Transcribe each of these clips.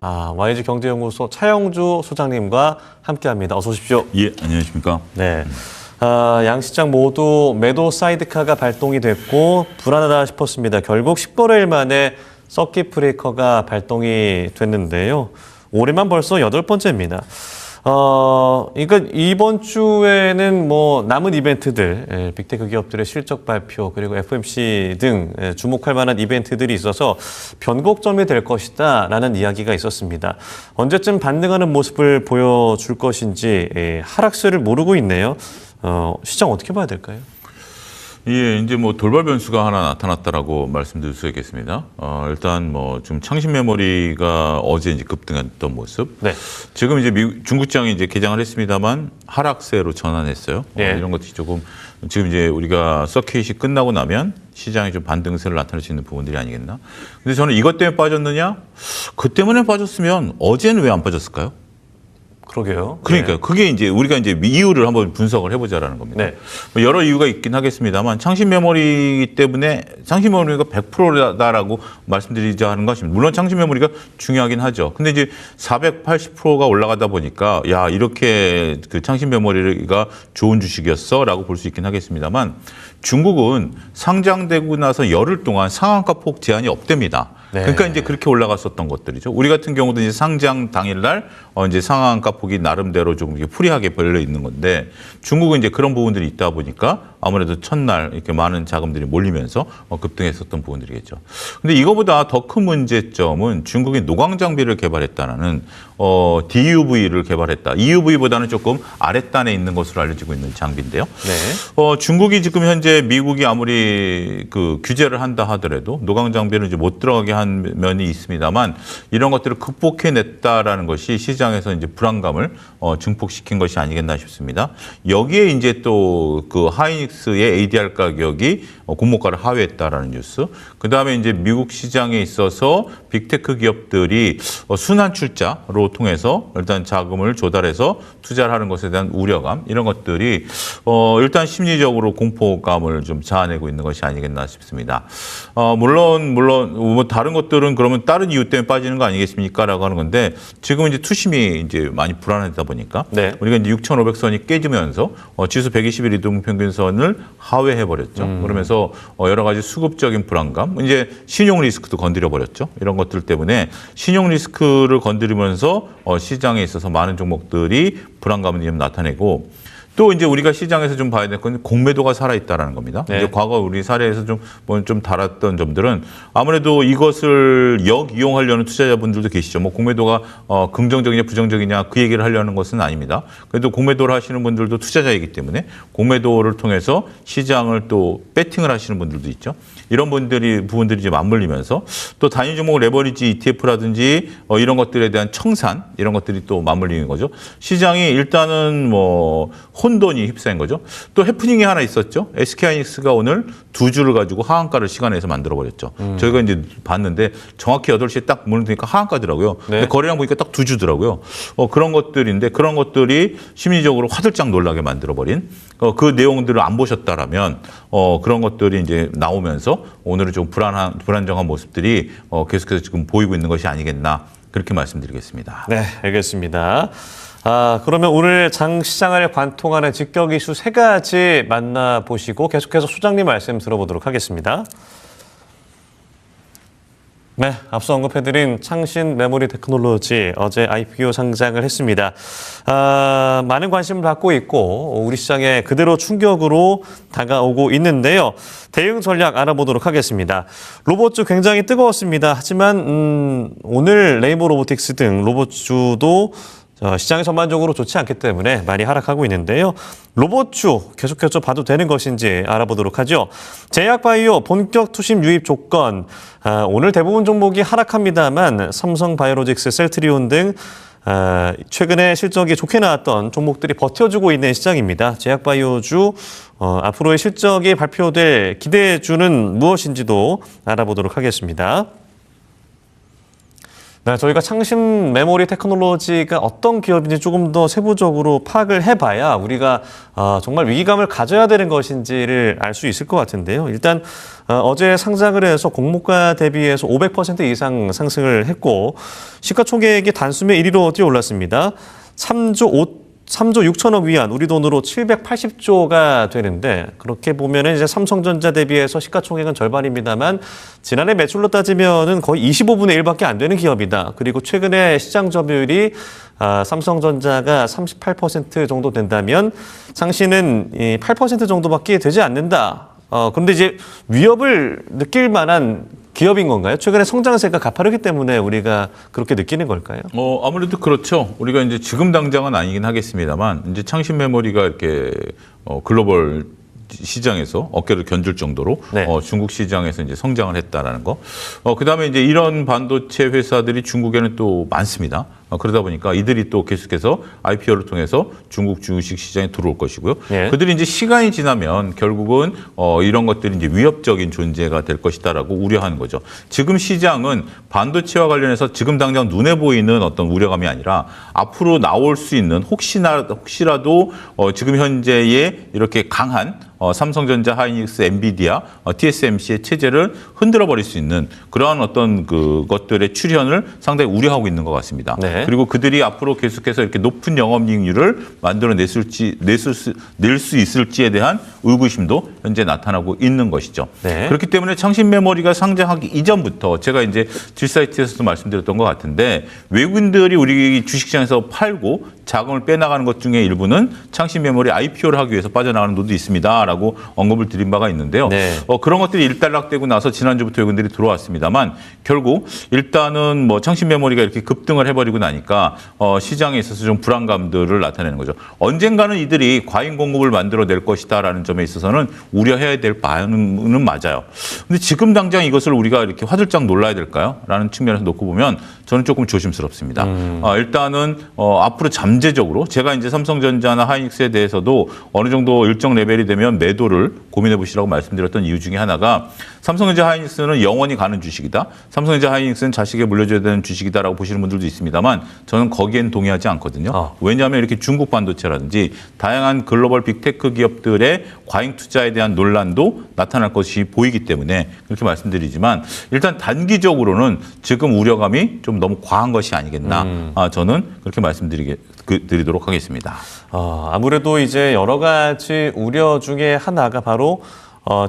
YG 경제연구소 차영주 소장님과 함께합니다. 어서 오십시오. 예, 안녕하십니까. 네. 양 시장 모두 매도 사이드카가 발동이 됐고 불안하다 싶었습니다. 결국 10거래일 만에 서킷 브레이커가 발동이 됐는데요. 올해만 벌써 8번째입니다. 그러니까 이번 주에는 뭐 남은 이벤트들, 빅테크 기업들의 실적 발표 그리고 FOMC 등 주목할 만한 이벤트들이 있어서 변곡점이 될 것이다라는 이야기가 있었습니다. 언제쯤 반등하는 모습을 보여줄 것인지 하락세를 모르고 있네요. 시장 어떻게 봐야 될까요? 예, 이제 뭐 돌발 변수가 하나 나타났다라고 말씀드릴 수 있겠습니다. 일단 뭐 좀 창신 메모리가 어제 이제 급등했던 모습. 네. 지금 이제 중국장이 이제 개장을 했습니다만 하락세로 전환했어요. 네. 이런 것들이 조금 지금 이제 우리가 서킷이 끝나고 나면 시장이 좀 반등세를 나타낼 수 있는 부분들이 아니겠나. 근데 저는 이것 때문에 빠졌느냐? 그 때문에 빠졌으면 어제는 왜 안 빠졌을까요? 그러게요. 그러니까요. 그게 이제 우리가 이제 이유를 한번 분석을 해보자라는 겁니다. 네. 뭐 여러 이유가 있긴 하겠습니다만 창신 메모리 때문에 창신 메모리가 100%다라고 말씀드리자 하는 것입니다. 물론 창신 메모리가 중요하긴 하죠. 근데 이제 480%가 올라가다 보니까 야 이렇게 그 창신 메모리가 좋은 주식이었어라고 볼 수 있긴 하겠습니다만 중국은 상장되고 나서 열흘 동안 상한가 폭 제한이 없답니다. 네. 그러니까 이제 그렇게 올라갔었던 것들이죠. 우리 같은 경우도 이제 상장 당일날 이제 상한가 폭이 나름대로 좀 프리하게 벌려 있는 건데 중국은 이제 그런 부분들이 있다 보니까 아무래도 첫날 이렇게 많은 자금들이 몰리면서 급등했었던 부분들이겠죠. 근데 이거보다 더 큰 문제점은 중국이 노광 장비를 개발했다는 DUV를 개발했다. EUV보다는 조금 아랫단에 있는 것으로 알려지고 있는 장비인데요. 네. 중국이 지금 현재 미국이 아무리 그 규제를 한다 하더라도 노광 장비를 이제 못 들어가게 한 면이 있습니다만 이런 것들을 극복해냈다라는 것이 시장에서 이제 불안감을 증폭시킨 것이 아니겠나 싶습니다. 여기에 이제 또 그 하이닉스의 ADR 가격이 공모가를 하회했다라는 뉴스. 그 다음에 이제 미국 시장에 있어서 빅테크 기업들이 순환 출자로 통해서 일단 자금을 조달해서 투자를 하는 것에 대한 우려감 이런 것들이 일단 심리적으로 공포감을 좀 자아내고 있는 것이 아니겠나 싶습니다. 물론 뭐 다른 것들은 그러면 다른 이유 때문에 빠지는 거 아니겠습니까라고 하는 건데 지금 이제 투심이 이제 많이 불안하다 보니까 네. 우리가 이제 6,500선이 깨지면서 지수 120일 이동 평균선을 하회해 버렸죠. 그러면서 여러 가지 수급적인 불안감, 이제 신용 리스크도 건드려 버렸죠. 이런 것들 때문에 신용 리스크를 건드리면서 시장에 있어서 많은 종목들이 불안감을 좀 나타내고 또 이제 우리가 시장에서 좀 봐야 될 건 공매도가 살아있다라는 겁니다. 네. 이제 과거 우리 사례에서 좀 다뤘던 점들은 아무래도 이것을 역이용하려는 투자자분들도 계시죠. 뭐 공매도가 긍정적이냐 부정적이냐 그 얘기를 하려는 것은 아닙니다. 그래도 공매도를 하시는 분들도 투자자이기 때문에 공매도를 통해서 시장을 또 배팅을 하시는 분들도 있죠. 이런 부분들이 이제 맞물리면서 또 단위 종목 레버리지 ETF라든지 이런 것들에 대한 청산 이런 것들이 또 맞물리는 거죠. 시장이 일단은 뭐 혼돈이 휩싸인 거죠. 또 해프닝이 하나 있었죠. SK하이닉스가 오늘 두 주를 가지고 하한가를 시간에서 만들어버렸죠. 저희가 이제 봤는데 정확히 8시에 딱 문을 드니까 하한가더라고요. 네. 근데 거래량 보니까 딱 두 주더라고요. 그런 것들인데 그런 것들이 심리적으로 화들짝 놀라게 만들어버린 그 내용들을 안 보셨다라면 그런 것들이 이제 나오면서 오늘은 좀 불안정한 모습들이 계속해서 지금 보이고 있는 것이 아니겠나 그렇게 말씀드리겠습니다. 네, 알겠습니다. 그러면 오늘 장시장을 관통하는 직격 이슈 3가지 만나보시고 계속해서 소장님 말씀 들어보도록 하겠습니다. 네, 앞서 언급해드린 창신 메모리 테크놀로지 어제 IPO 상장을 했습니다. 많은 관심을 받고 있고 우리 시장에 그대로 충격으로 다가오고 있는데요. 대응 전략 알아보도록 하겠습니다. 로봇주 굉장히 뜨거웠습니다. 하지만 오늘 레인보우 로보틱스 등 로봇주도 시장이 전반적으로 좋지 않기 때문에 많이 하락하고 있는데요. 로봇주 계속해서 봐도 되는 것인지 알아보도록 하죠. 제약바이오 본격 투심 유입 조건. 오늘 대부분 종목이 하락합니다만 삼성바이오로직스, 셀트리온 등 최근에 실적이 좋게 나왔던 종목들이 버텨주고 있는 시장입니다. 제약바이오주 앞으로의 실적이 발표될 기대주는 무엇인지도 알아보도록 하겠습니다. 네, 저희가 창신 메모리 테크놀로지가 어떤 기업인지 조금 더 세부적으로 파악을 해봐야 우리가 정말 위기감을 가져야 되는 것인지를 알 수 있을 것 같은데요. 일단 어제 상장을 해서 공모가 대비해서 500% 이상 상승을 했고 시가총액이 단숨에 1위로 뛰어올랐습니다. 3조 6천억 위안, 우리 돈으로 780조가 되는데 그렇게 보면은 이제 삼성전자 대비해서 시가총액은 절반입니다만 지난해 매출로 따지면은 거의 25분의 1밖에 안 되는 기업이다. 그리고 최근에 시장 점유율이 삼성전자가 38% 정도 된다면 창신은 8% 정도밖에 되지 않는다. 그런데 이제 위협을 느낄 만한 기업인 건가요? 최근에 성장세가 가파르기 때문에 우리가 그렇게 느끼는 걸까요? 아무래도 그렇죠. 우리가 이제 지금 당장은 아니긴 하겠습니다만 이제 창신 메모리가 이렇게 글로벌 시장에서 어깨를 견줄 정도로 네. 중국 시장에서 이제 성장을 했다라는 거. 그다음에 이제 이런 반도체 회사들이 중국에는 또 많습니다. 그러다 보니까 이들이 또 계속해서 IPO를 통해서 중국 주식 시장에 들어올 것이고요. 예. 그들이 이제 시간이 지나면 결국은 이런 것들이 이제 위협적인 존재가 될 것이다라고 우려하는 거죠. 지금 시장은 반도체와 관련해서 지금 당장 눈에 보이는 어떤 우려감이 아니라 앞으로 나올 수 있는 혹시라도 지금 현재의 이렇게 강한 삼성전자, 하이닉스, 엔비디아, TSMC의 체제를 흔들어 버릴 수 있는 그러한 어떤 그것들의 출현을 상당히 우려하고 있는 것 같습니다. 네. 그리고 그들이 앞으로 계속해서 이렇게 높은 영업이익률을 낼 수 있을지에 대한 의구심도 현재 나타나고 있는 것이죠. 네. 그렇기 때문에 창신 메모리가 상장하기 이전부터 제가 이제 질사이트에서도 말씀드렸던 것 같은데 외국인들이 우리 주식시장에서 팔고 자금을 빼나가는 것 중에 일부는 창신 메모리 IPO를 하기 위해서 빠져나가는 분도 있습니다라고 언급을 드린 바가 있는데요. 네. 그런 것들이 일단락되고 나서 지난주부터 외국인들이 들어왔습니다만 결국 일단은 뭐 창신 메모리가 이렇게 급등을 해버리고 나니까 시장에 있어서 좀 불안감들을 나타내는 거죠. 언젠가는 이들이 과잉 공급을 만들어낼 것이다라는 점에 있어서는 우려해야 될 바는 맞아요. 근데 지금 당장 이것을 우리가 이렇게 화들짝 놀라야 될까요? 라는 측면에서 놓고 보면 저는 조금 조심스럽습니다. 일단은 앞으로 잠재적으로 제가 이제 삼성전자나 하이닉스에 대해서도 어느 정도 일정 레벨이 되면 매도를 고민해 보시라고 말씀드렸던 이유 중에 하나가 삼성전자 하이닉스는 영원히 가는 주식이다. 삼성전자 하이닉스는 자식에 물려줘야 되는 주식이다라고 보시는 분들도 있습니다만 저는 거기엔 동의하지 않거든요. 왜냐하면 이렇게 중국 반도체라든지 다양한 글로벌 빅테크 기업들의 과잉 투자에 대한 논란도 나타날 것이 보이기 때문에 그렇게 말씀드리지만 일단 단기적으로는 지금 우려감이 좀 너무 과한 것이 아니겠나. 저는 그렇게 말씀드리도록 하겠습니다. 아무래도 이제 여러 가지 우려 중에 하나가 바로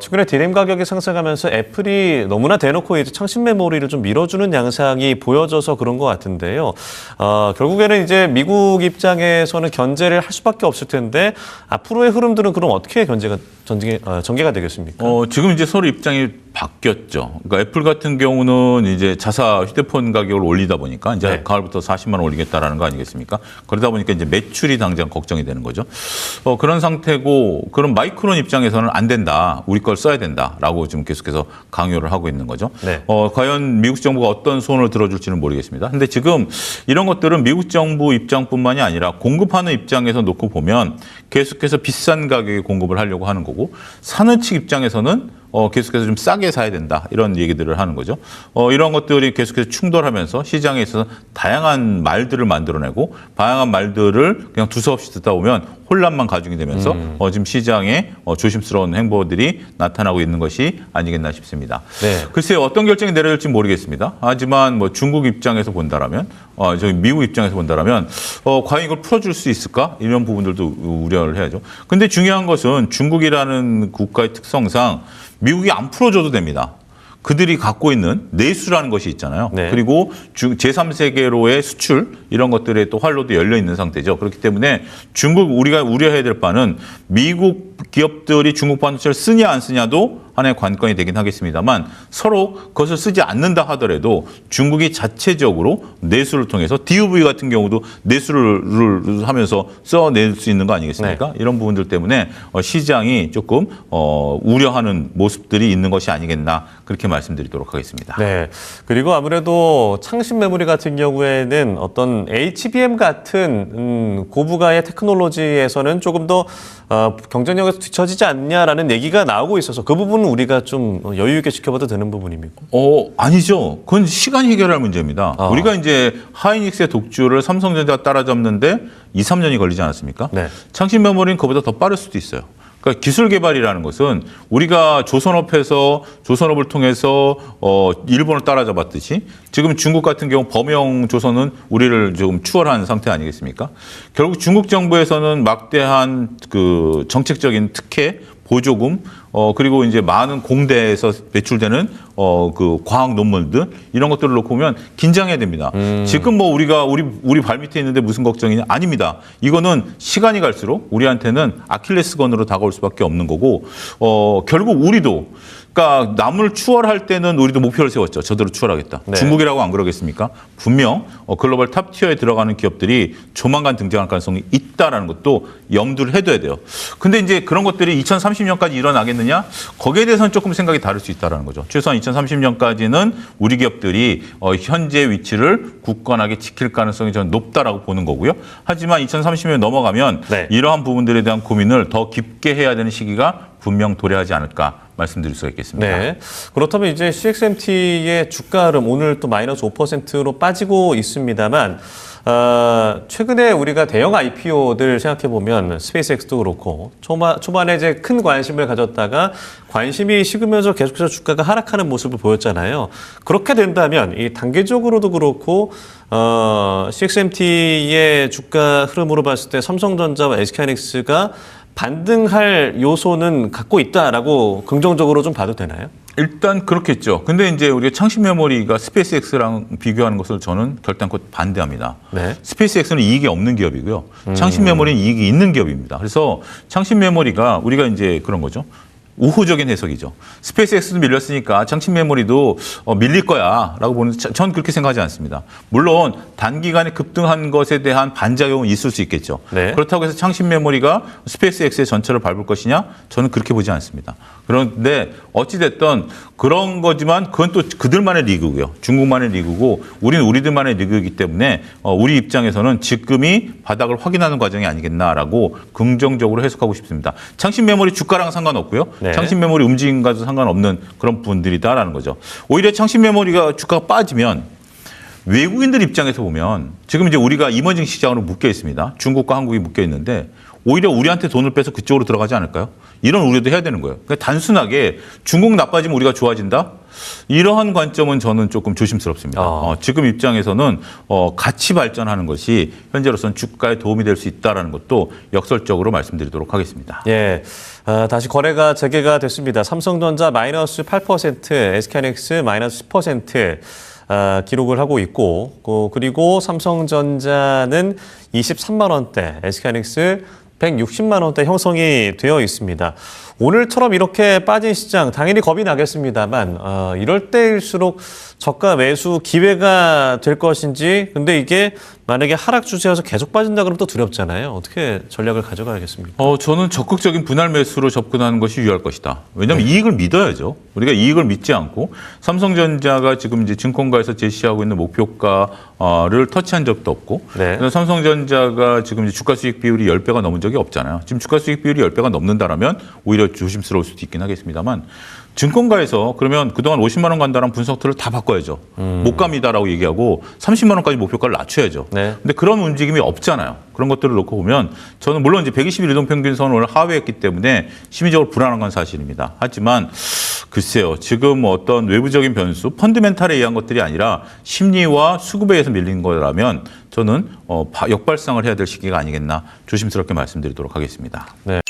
최근에 디램 가격이 상승하면서 애플이 너무나 대놓고 이제 창신 메모리를 좀 밀어주는 양상이 보여져서 그런 것 같은데요. 결국에는 이제 미국 입장에서는 견제를 할 수밖에 없을 텐데 앞으로의 흐름들은 그럼 어떻게 전개가 되겠습니까? 지금 이제 서로 입장이 바뀌었죠. 그러니까 애플 같은 경우는 이제 자사 휴대폰 가격을 올리다 보니까 이제 네. 가을부터 40만 원 올리겠다라는 거 아니겠습니까? 그러다 보니까 이제 매출이 당장 걱정이 되는 거죠. 그런 상태고 그런 마이크론 입장에서는 안 된다. 우리 걸 써야 된다라고 지금 계속해서 강요를 하고 있는 거죠. 네. 과연 미국 정부가 어떤 손을 들어줄지는 모르겠습니다. 근데 지금 이런 것들은 미국 정부 입장뿐만이 아니라 공급하는 입장에서 놓고 보면 계속해서 비싼 가격에 공급을 하려고 하는 거고 사는 측 입장에서는 계속해서 좀 싸게 사야 된다 이런 얘기들을 하는 거죠. 이런 것들이 계속해서 충돌하면서 시장에 있어서 다양한 말들을 만들어내고 다양한 말들을 그냥 두서없이 듣다 보면 혼란만 가중이 되면서 지금 시장에 조심스러운 행보들이 나타나고 있는 것이 아니겠나 싶습니다. 네. 글쎄요 어떤 결정이 내려질지 모르겠습니다. 하지만 뭐 중국 입장에서 본다라면 저희 미국 입장에서 본다라면 과연 이걸 풀어줄 수 있을까 이런 부분들도 우려를 해야죠. 근데 중요한 것은 중국이라는 국가의 특성상 미국이 안 풀어줘도 됩니다. 그들이 갖고 있는 내수라는 것이 있잖아요. 네. 그리고 제3세계로의 수출 이런 것들에 또 활로도 열려 있는 상태죠. 그렇기 때문에 우리가 우려해야 될 바는 미국 기업들이 중국 반도체를 쓰냐 안 쓰냐도 하나의 관건이 되긴 하겠습니다만 서로 그것을 쓰지 않는다 하더라도 중국이 자체적으로 내수를 통해서 DUV 같은 경우도 내수를 하면서 써낼 수 있는 거 아니겠습니까? 네. 이런 부분들 때문에 시장이 조금 우려하는 모습들이 있는 것이 아니겠나 그렇게 말씀드리도록 하겠습니다. 네. 그리고 아무래도 창신 메모리 같은 경우에는 어떤 HBM 같은 고부가의 테크놀로지에서는 조금 더 경쟁력에서 뒤처지지 않냐라는 얘기가 나오고 있어서 그 부분은 우리가 좀 여유 있게 지켜봐도 되는 부분입니까? 아니죠. 그건 시간이 해결할 문제입니다. 우리가 이제 하이닉스의 독주를 삼성전자가 따라잡는데 2, 3년이 걸리지 않았습니까? 네. 창신 메모리는 그보다 더 빠를 수도 있어요. 그러니까 기술 개발이라는 것은 우리가 조선업을 통해서 일본을 따라잡았듯이 지금 중국 같은 경우 범용 조선은 우리를 조금 추월한 상태 아니겠습니까? 결국 중국 정부에서는 막대한 그 정책적인 특혜, 보조금, 그리고 이제 많은 공대에서 배출되는 그 과학 논문들 이런 것들을 놓고 보면 긴장해야 됩니다. 지금 뭐 우리 발밑에 있는데 무슨 걱정이냐? 아닙니다. 이거는 시간이 갈수록 우리한테는 아킬레스건으로 다가올 수밖에 없는 거고 결국 우리도 그러니까 남을 추월할 때는 우리도 목표를 세웠죠. 저대로 추월하겠다. 네. 중국이라고 안 그러겠습니까? 분명 글로벌 탑 티어에 들어가는 기업들이 조만간 등장할 가능성이 있다라는 것도 염두를 해둬야 돼요. 근데 이제 그런 것들이 2030년까지 일어나겠느냐? 거기에 대해서는 조금 생각이 다를 수 있다라는 거죠. 최소한 2030년까지는 우리 기업들이 현재 위치를 굳건하게 지킬 가능성이 저는 높다라고 보는 거고요. 하지만 2030년 넘어가면 네. 이러한 부분들에 대한 고민을 더 깊게 해야 되는 시기가 분명 도래하지 않을까 말씀드릴 수가 있겠습니다. 네. 그렇다면 이제 CXMT의 주가 흐름 오늘 또 마이너스 5%로 빠지고 있습니다만 최근에 우리가 대형 IPO들 생각해 보면 스페이스X도 그렇고 초반에 이제 큰 관심을 가졌다가 관심이 식으면서 계속해서 주가가 하락하는 모습을 보였잖아요. 그렇게 된다면 이 단계적으로도 그렇고 CXMT의 주가 흐름으로 봤을 때 삼성전자와 SK하이닉스가 반등할 요소는 갖고 있다라고 긍정적으로 좀 봐도 되나요? 일단 그렇겠죠. 근데 이제 우리가 창신 메모리가 스페이스X랑 비교하는 것을 저는 결단코 반대합니다. 네. 스페이스X는 이익이 없는 기업이고요. 창신 메모리는 이익이 있는 기업입니다. 그래서 창신 메모리가 우리가 이제 그런 거죠. 우호적인 해석이죠. 스페이스X도 밀렸으니까 창신 메모리도 밀릴 거야라고 보는 전 그렇게 생각하지 않습니다. 물론 단기간에 급등한 것에 대한 반작용은 있을 수 있겠죠. 네. 그렇다고 해서 창신 메모리가 스페이스X의 전철을 밟을 것이냐? 저는 그렇게 보지 않습니다. 그런데 어찌 됐든 그런 거지만 그건 또 그들만의 리그고요. 중국만의 리그고 우리는 우리들만의 리그이기 때문에 우리 입장에서는 지금이 바닥을 확인하는 과정이 아니겠나라고 긍정적으로 해석하고 싶습니다. 창신 메모리 주가랑 상관없고요. 네. 창신 메모리 움직임과도 상관없는 그런 부분들이다라는 거죠. 오히려 창신 메모리가 주가가 빠지면 외국인들 입장에서 보면 지금 이제 우리가 이머징 시장으로 묶여 있습니다. 중국과 한국이 묶여 있는데 오히려 우리한테 돈을 빼서 그쪽으로 들어가지 않을까요? 이런 우려도 해야 되는 거예요. 그러니까 단순하게 중국 나빠지면 우리가 좋아진다? 이러한 관점은 저는 조금 조심스럽습니다. 지금 입장에서는 같이 발전하는 것이 현재로서는 주가에 도움이 될 수 있다는 것도 역설적으로 말씀드리도록 하겠습니다. 예, 다시 거래가 재개가 됐습니다. 삼성전자 마이너스 8%, SK하이닉스 마이너스 10%. 기록을 하고 있고 그리고 삼성전자는 23만 원대, SK하이닉스 160만 원대 형성이 되어 있습니다. 오늘처럼 이렇게 빠진 시장 당연히 겁이 나겠습니다만 이럴 때일수록 저가 매수 기회가 될 것인지 근데 이게 만약에 하락 추세여서 계속 빠진다 그러면 또 두렵잖아요. 어떻게 전략을 가져가야겠습니까? 저는 적극적인 분할 매수로 접근하는 것이 유효할 것이다. 왜냐하면 이익을 믿어야죠. 우리가 이익을 믿지 않고 삼성전자가 지금 이제 증권가에서 제시하고 있는 목표가를 터치한 적도 없고 네. 삼성전자가 지금 이제 주가 수익 비율이 10배가 넘은 적이 없잖아요. 지금 주가 수익 비율이 10배가 넘는다라면 오히려 조심스러울 수도 있긴 하겠습니다만 증권가에서 그러면 그동안 50만 원 간다는 분석들을 다 바꿔야죠. 못 갑니다라고 얘기하고 30만 원까지 목표가를 낮춰야죠. 네. 근데 그런 움직임이 없잖아요. 그런 것들을 놓고 보면 저는 물론 이제 121 이동평균선을 오늘 하회했기 때문에 심리적으로 불안한 건 사실입니다. 하지만 글쎄요. 지금 어떤 외부적인 변수, 펀드멘탈에 의한 것들이 아니라 심리와 수급에 의해서 밀린 거라면 저는 역발상을 해야 될 시기가 아니겠나 조심스럽게 말씀드리도록 하겠습니다. 네.